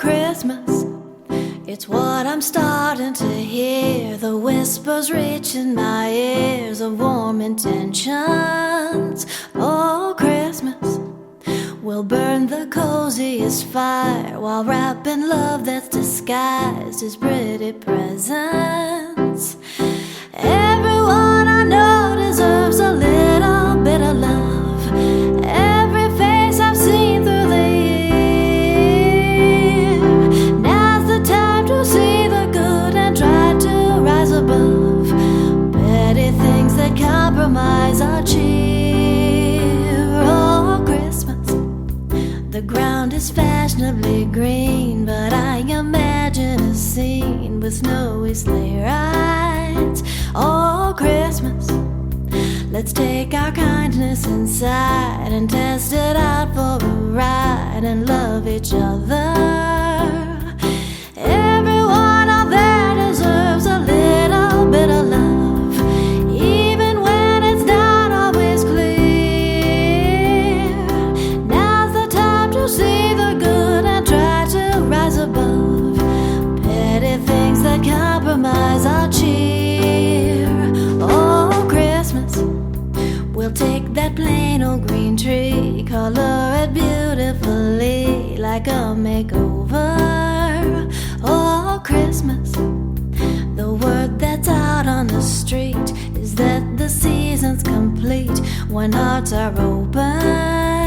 Christmas, it's what I'm starting to hear. The whispers reaching my ears of warm intentions. Oh, Christmas, we'll burn the coziest fire while wrapping love that's disguised as pretty presents. Everyone I know deserves a little bit of love. Every face I've seen through the year. Now's the time to see the good and try to rise above petty things that compromise our cheer. Oh, Christmas, the ground is fashionably green, but I imagine a scene with snowy sleigh rides. Oh, Christmas, let's take our kindness inside and test it out for a ride and love each other. Everyone out there deserves a little bit of love, even when it's not always clear. Now's the time to see the good and try to rise above petty things that compromise our cheer. Oh, Christmas, we'll take that plain old green tree, color it beautifully like a makeover. Oh, Christmas, the word that's out on the street is that the season's complete when hearts are open.